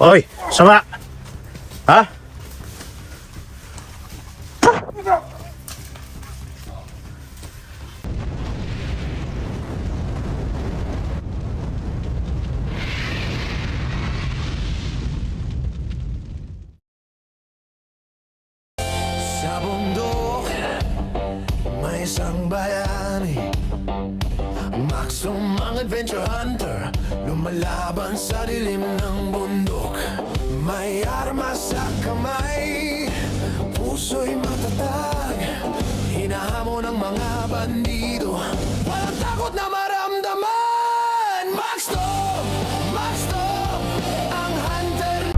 Hoy, sama! Ha? Sa bundok, may isang bayani, Maxum ang adventure hunter, lumalaban sa dilim ng bundok. May armas sa kamay, puso'y matatag, hinahamon ng mga bandido, walang takot na maramdaman. Maxum! Maxum! Ang hunter.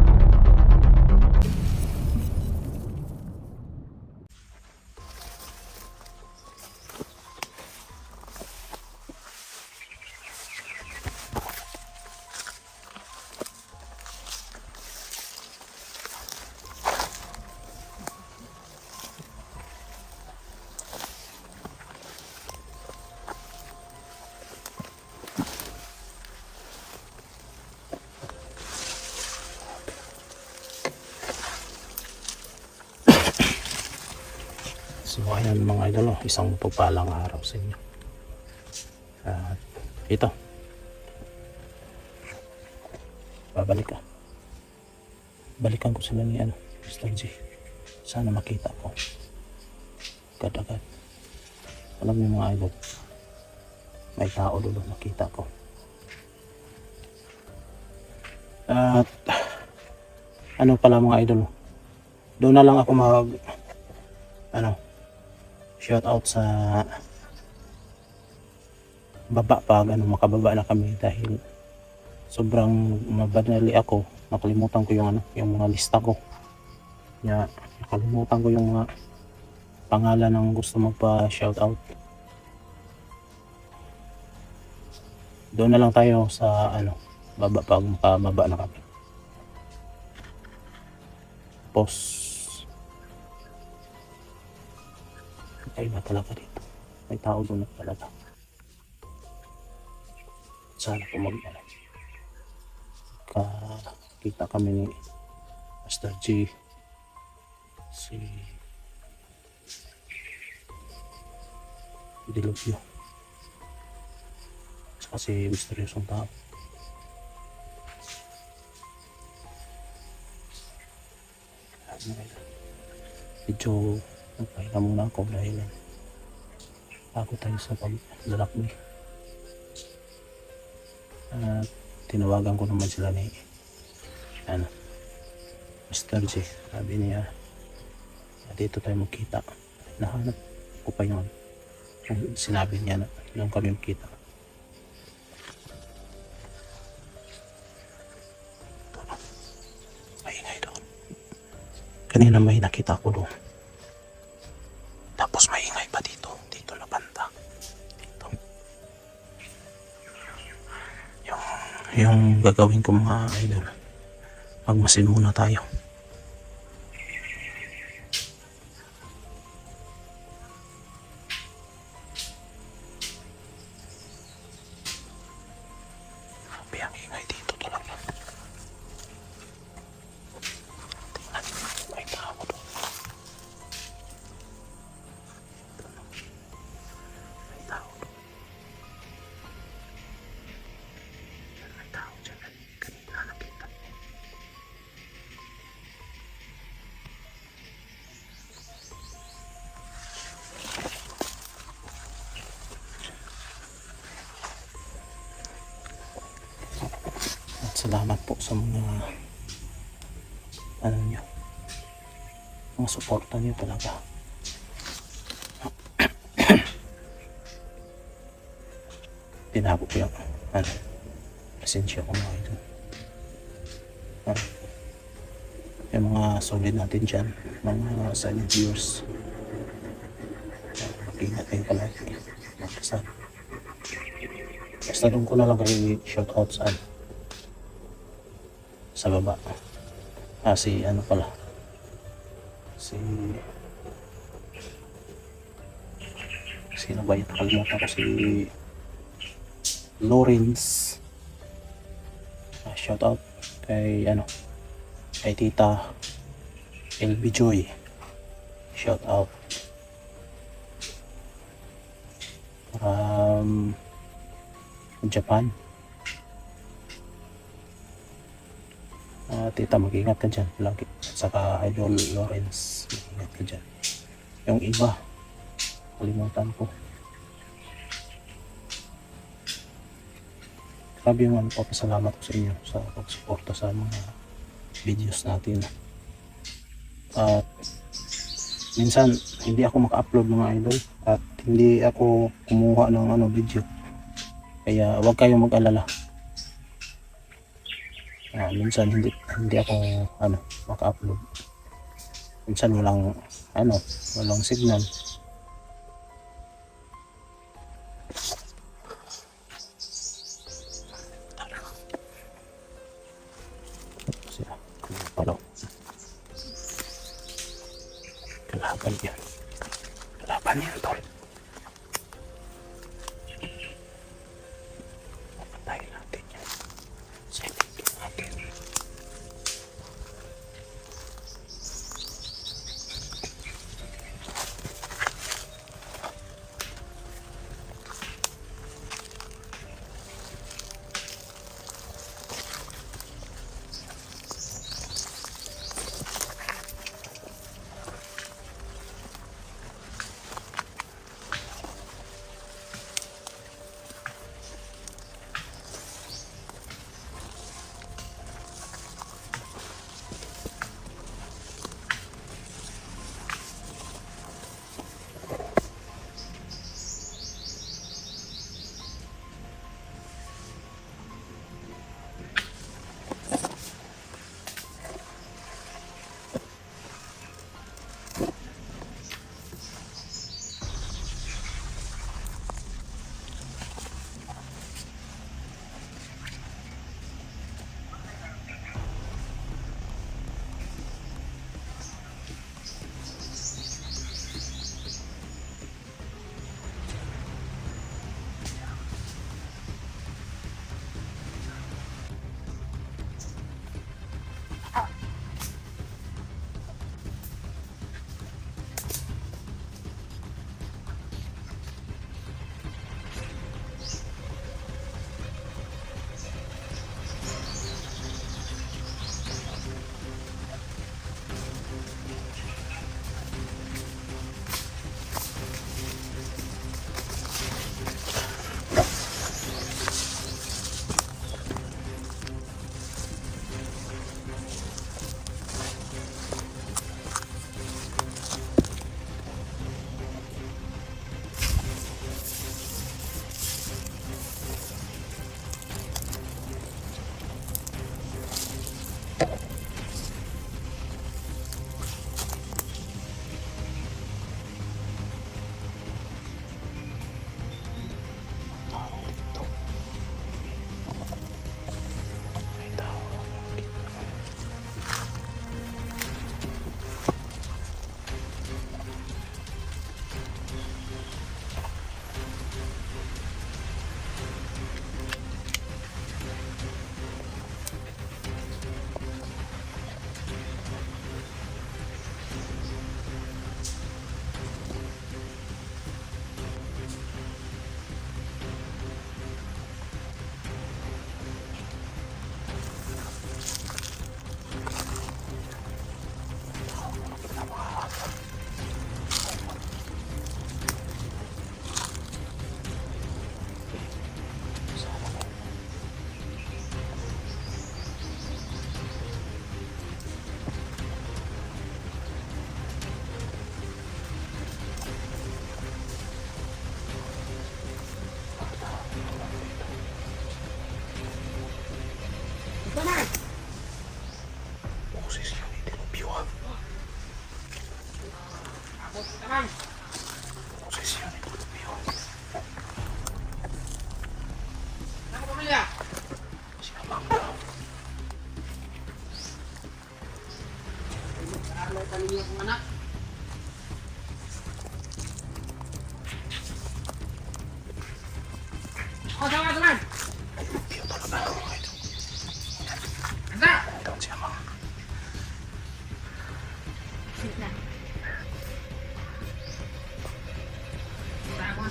So ayan mga idol, isang pagpalang araw sa inyo. At ito, balikan ko sila ni Mr. G. Sana makita ko agad-agad. Alam niyo mga idol, may tao doon, makita ko. At ano pala mga idol, doon na lang ako shout out sa baba pag makababa na kami, dahil sobrang mabadali ako, nakalimutan ko yung mga lista ko. Nakalimutan ko yung mga pangalan ng gusto magpa shout out. Doon na lang tayo sa baba pag makababa na kami. Post ay ba talaga dito, may tao doon na talaga. Sana po kita kami ni Master G, si Diluvio, saka si misteryosong tao. Medyo nagpahinga muna ako dahil ako tayo sa paglalakbay. Tinawagan ko naman sila ni Mr. J. Sabi niya dito tayo magkita. Nahanap ko pa yung sinabi niya na doon kami magkita. Maingay doon. Kanina may nakita ko doon. Tapos maingay pa dito na banda. Dito. Yung gagawin ko mga idol, magmasin muna tayo. Sabi ang ingay dito talaga. Tingnan, may tao doon. Salamat po sa mga mga suporta niyo talaga. Tinabo ko yung pasensya ko mga ito. Yung mga solid natin dyan, mga silent viewers, mag-ingat kayo palagi. Basta doon ko na lang kayo shout out sa baba. Si sino ba yun? Nakalimutan ko, si Lawrence. Shout out kay kay Tita LB Joy, shout out. Japan. Tita, mag-ingat ka dyan lagi. Saka Idol Lawrence, mag-ingat ka dyan. Yung iba, kalimutan ko. Grabe yung papasalamat ko sa inyo sa pagsuporta sa mga videos natin. At minsan hindi ako maka-upload mga idol at hindi ako kumuha ng video. Kaya huwag kayong mag-alala. Minsan hindi ako maka-upload. Minsan walang signal. Kalaban yan tol. Patayin natin yan. Setting natin.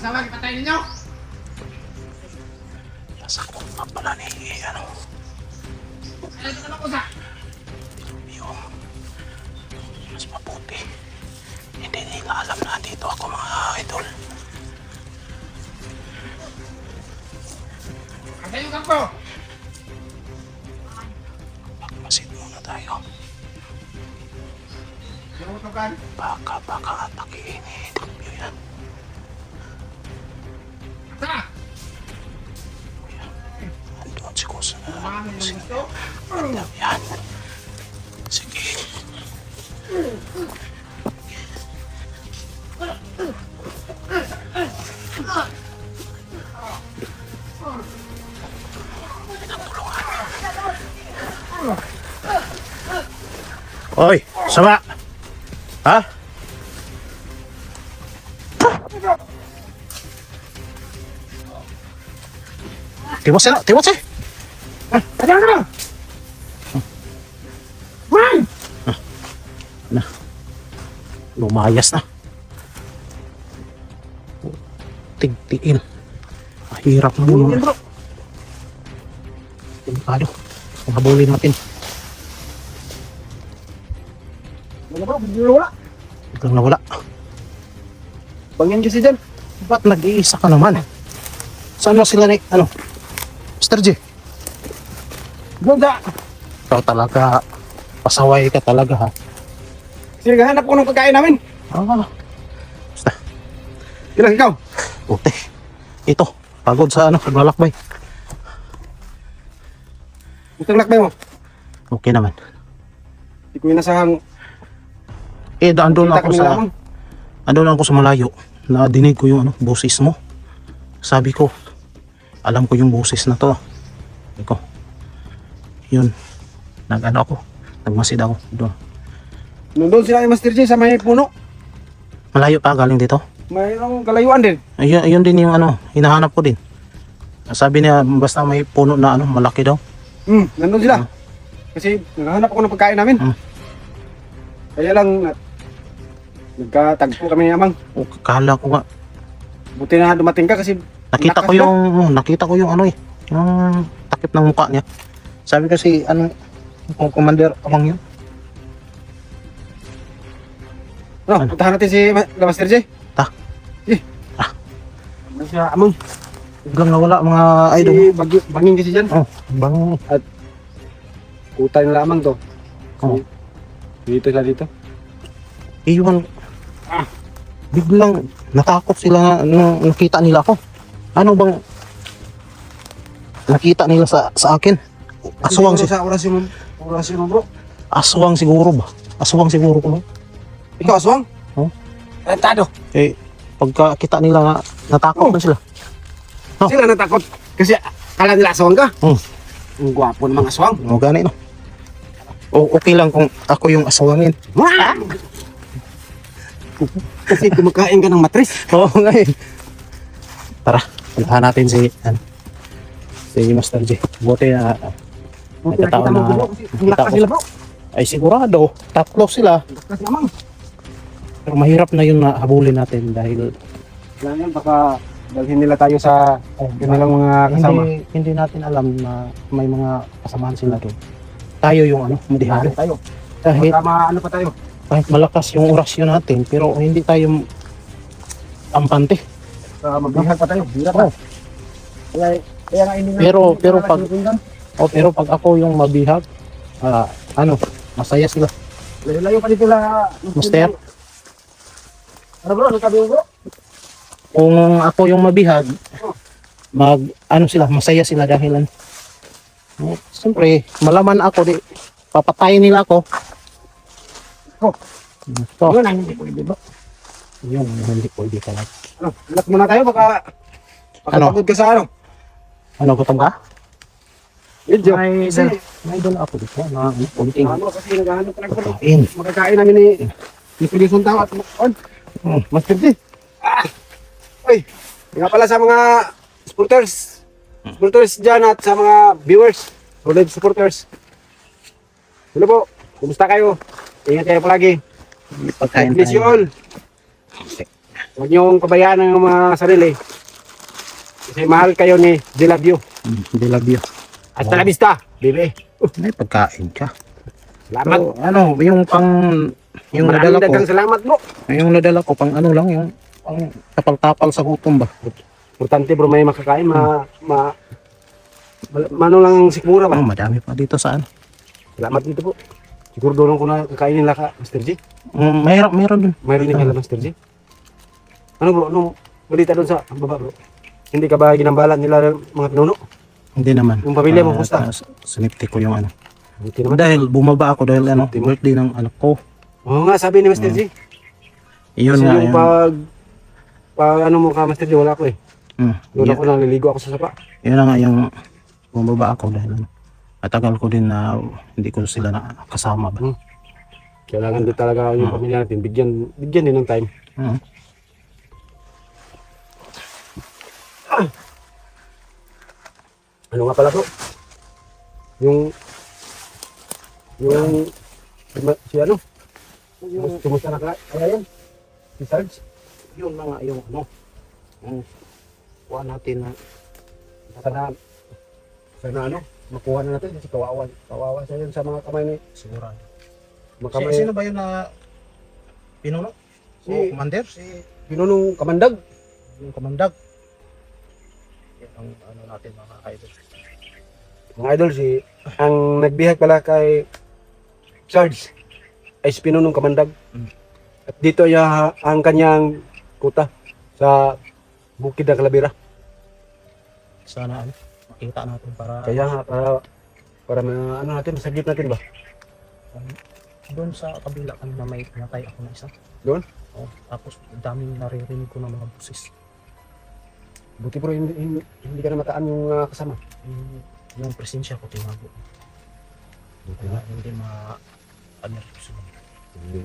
asawa, ipatayin ninyo! Nasa ko nga pala ni, ano, Ano ito na ko sa? yung mas mabuti. Hindi nila alam na dito ako mga idol. Asa yung kampo? Magmasid muna tayo. Yung utukan. Baka atakihin ni Dilbio yan. Asa? Andun si Kusa na. Mami yung gusto? Yan. Sige. Hoy, sama. Ha? Tiwas na, tiwas eh. Ayan ka! Juan! Na. Lumayas na. Tigtiin. Mahirap na yun. bro. Delikado. Ang habulin natin. Wala bro, bigla wala. Biglang nawala. Bangyan kasi dyan. Ba't nag-iisa ka naman? Saan na sila ano? Mr. J. Ganda! Ikaw talaga. Pasaway ka talaga ha. Sige, hanap ko ng pagkain namin. Ah. Basta. Ilang ikaw? Puti. Ito. Pagod sa ano. Paglalakbay. Itong lakbay mo. Okay naman. Hindi ko inasahang Andun kita ako kami sa... lamang. Andun ako sa malayo. Nadinig ko yung ano, boses mo. Sabi ko, alam ko yung boses na to. Sabi ko, yun. Nag-ano ako. Nagmasid ako. Doon. Nandun sila yung Master J sa may puno. Malayo pa galing dito. Mayroong kalayuan din. Ayun din yung ano, hinahanap ko din. Sabi niya, basta may puno na ano, malaki daw. Nandun sila. Kasi naghahanap ako ng pagkain namin. Kaya lang, nagkatagpo kami ni Amang. O, kala ko nga. Buti na dumating ka kasi Nakita ko yung ano eh. Yung takip ng mukha niya. Sabi kasi, ano, kung commander amang yun. No, puntahan natin si Master J. Ta. Eh. Ano siya, Amang? Biglang nawala mga idol. Si Bangin kasi dyan. Oh, bang. Kutay na lamang to. Oh. Dito sila dito. Iwan. Biglang natakot sila nung nakita nila ako. Ano bang nakita nila sa akin? Aswang Siguro sa orasyon mo bro. Aswang siguro ba? Aswang siguro ko. Ikaw aswang? Oh. Tado. Eh, pagkakita nila natakot na sila. Oh. Sila natakot. Kasi kala nila aswang ka. Ang gwapo ng mga aswang. O gani no. O okay lang kung ako yung aswangin. Kasi kumakain ka ng matris. Oo nga eh. Tara, puntahan natin si Master J. Buti na nagkataon na Ang lakas sila bro. ay sigurado, tatlo sila. Lakas naman. Pero mahirap na yun na habulin natin dahil Kaya yan, baka dalhin nila tayo sa kanilang mga kasama. hindi natin alam na may mga kasamaan sila doon. Tayo yung ano, madihado. Tayo. Kahit, Baka ano pa tayo. kahit malakas yung orasyon natin, pero hindi tayo ampante. Magbihag pa tayo. Hirap pa. Kaya nga hindi Pero pero pag ako yung mabihag, ano, masaya sila. layo pa dito la. Master, Ano bro? Ano sabi mo bro? kung ako yung mabihag, ano sila, masaya sila dahil siyempre, malaman ako, di, papatayin nila ako. Ito, Yun ang hindi pwede bro. yung hindi pwede ka lang. Ano? Relax muna tayo baka Ano? pagod ka sa ano? Ano, gutom ka? Medyo. May Kasi dala ako dito, na kunting ano kasi naghahanap pa ng kain. makakain namin ni Pulisong Tao at Master D. Uy, nga pala sa mga supporters dyan at sa mga viewers, solid supporters. Hello po, kumusta kayo? Ingat kayo palagi. Pagkain Bless you tayo. all. Huwag niyong pabayaan ang mga sarili. Kasi mahal kayo ni Dilabio. Hindi love you. Hasta la vista, baby. May pagkain ka. Salamat. So, ano, yung nadala Maraming dagang ko, salamat bro. yung nadala ko, pang ano lang, yung pang tapal-tapal sa gutom ba? Importante bro, may makakain, mano lang ang sikmura ba? Oh, madami pa dito sa ano. Salamat dito po. Siguro doon ko na kakainin nila ka, Master G. Meron dun. Mayroon din kila Master G. Ano bro, anong balita doon sa baba bro? Hindi ka ba ginambalan nila ng mga pinuno? Hindi naman. Yung pamilya mo, kumusta? Sinipti ko yung ano. Hindi naman. Dahil bumaba ako dahil ano, birthday ng anak ko. Oo nga, sabi ni Master G. Iyon Kasi nga, yung yun. pag ano mo ka Master G, wala ko eh. Doon Yun, ako naliligo ako sa sapa. yun na nga yung bumaba ako dahil ano. Matagal ko din na hindi ko sila nakasama ba. Kailangan din talaga yung pamilya natin, bigyan din ng time. Mm. Ano nga pala bro? Yung si ano? Kumusta na kaya yan? Si Sarge? Yun na nga yung ano. Yung kuha natin na Sana ano? Makuha na natin kasi kawawa siya yun sa mga kamay ni sigurado. makamay. Sino ba yun na pinuno? Si- O commander? Pinunong kamandag. Yung kamandag. Yan ang ano natin mga idol. Mga idol, ang nagbihag pala kay Sarge ay si Pinunong Kamandag. At dito ang kanyang kuta sa Bukid ng Kalabira. Sana ano, makita natin para Kaya nga, para ano natin, masagip natin ba? doon sa kabila kanina may pinatay ako na isa. Doon? Oh, tapos daming naririnig ko ng mga busis. Buti pero hindi ka na mataan yung kasama. Yung presensya ko tinago. Buti Kaya hindi ano sila. Hindi.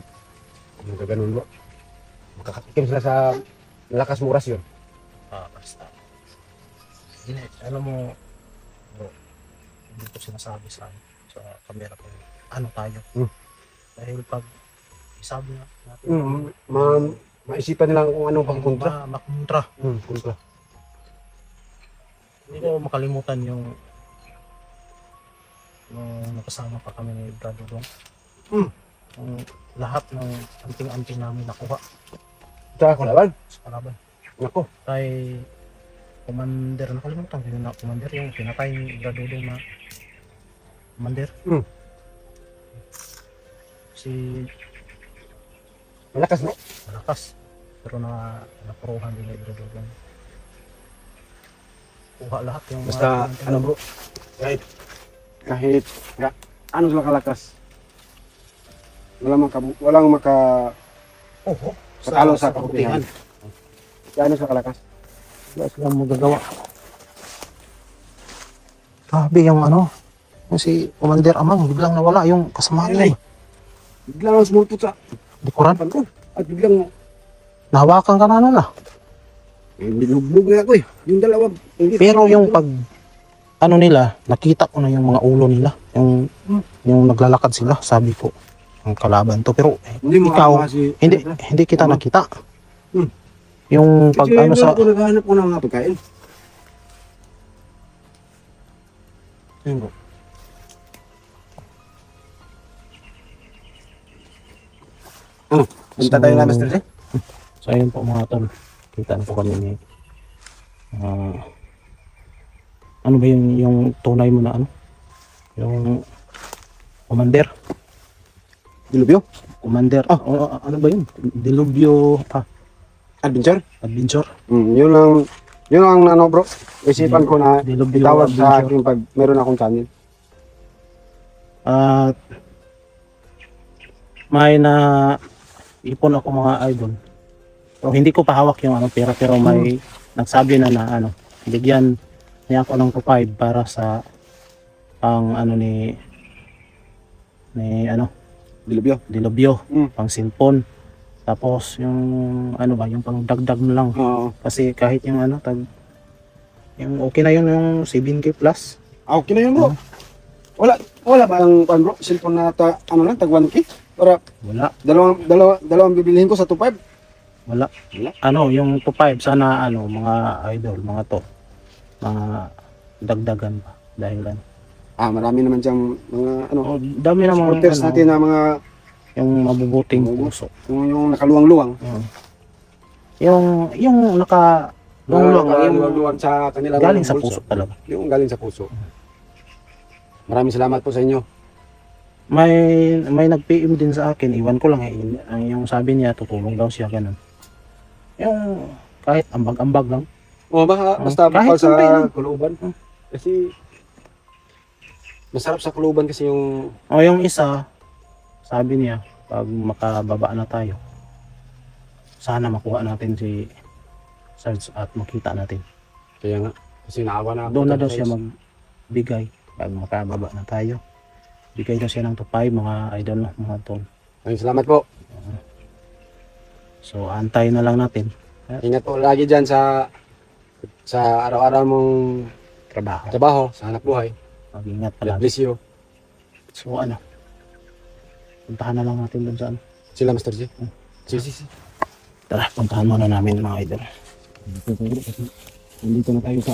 Kung nagaganon bro. Makakatikim sila sa lakas mo orasyon. Basta. Hindi, alam mo, bro, hindi ko sinasabi sa camera ko, ano tayo. Dahil pag isabi na natin, Maisipan nila kung anong pagkontra. makontra. Kontra. Hindi ko makalimutan yung nakasama pa kami ni Brado Dong. Yung lahat ng anting-anting namin nakuha Sa kalaban. sa kalaban. Nako. Kay Commander, nakalimutan ko yung Commander, yung pinatay ni Brado Dong na Commander. Si Malakas bro. malakas. Pero napuruhan din ni Brado Dong. Kuha lahat yung Basta ano bro. Kahit ano sila kalakas. Walang patalo sa kabutihan. Ano sila kalakas. Wala silang magagawa. Grabe yung ano, yung si Commander Amang, biglang nawala yung kasama niya eh. Biglang ang sumulpot sa Likuran. panto. At biglang Nahawakan ka na nun ah. binugbog na ako eh. Yung dalawa. Pero yung pag ano nila, nakita ko na yung mga ulo nila. Yung naglalakad sila, sabi ko, ang kalaban to. Pero Hindi mo ikaw, makakuha si... hindi kita nakita. Hmm. Yung pag Kasi ano sa... ako naghahanap ko ng mga pagkain. Ayun bro. Punta tayo na Master J. So ayun po mga tol, kita na po kami ni ano ba yung tunay mo na ano? Yung Commander? Dilubyo? Commander, ano ba yun? Dilubyo, Adventure? Adventure? Yun ang ano bro. Isipan ko na Dilubyo itawag sa Adventure. akin pag meron akong channel. At may na ipon ako mga idol. So, hindi ko pahawak yung ano pera pero may nagsabi na ano, bigyan niya ako ng 2.5 para sa pang ano ni ano, Dilubyo? Dilubyo, Mm. pang cellphone. Tapos yung ano ba, yung pang dagdag mo lang. Oo. Kasi kahit yung ano yung okay na yun yung 7K plus. Okay na yun bro. Wala ba ang bro? Cellphone na ano lang, tag 1K? Para Wala. dalawang bibilihin ko sa 2.5. Wala. Wala. Ano, yung top 5 sana ano, mga idol, mga to. Mga dagdagan pa dahil ano. Marami naman diyang mga ano, Oh, dami namang supporters ano, natin na mga yung mabubuting Mabubuti. puso. yung nakaluwang-luwang. Yung naka lulong, yung Nakaluwang-luwang sa kanilang galing sa bulsa. puso talaga. Yung galing sa puso. Maraming salamat po sa inyo. May nag-PM din sa akin, iwan ko lang yung sabi niya tutulong daw siya ganun. Yung kahit ambag-ambag lang. Basta kahit bukal sa kunti lang. kuluban. Kasi masarap sa kuluban kasi yung O yung isa, sabi niya, pag makababa na tayo, sana makuha natin si Sarge at makita natin. kaya nga kasi naawa na ako. Doon na daw guys. siya magbigay pag makababa na tayo. Bigay daw siya ng top 5 mga idol, no, mga tol. Maraming salamat po. So antay na lang natin. Ingat po lagi dyan sa araw-araw mong trabaho, sa hanap buhay. Mag-ingat God palagi. bless you. So ano, puntahan na lang natin doon sa ano. Sila Master G. Sige. Tara, puntahan muna namin mga idol. Nandito na tayo sa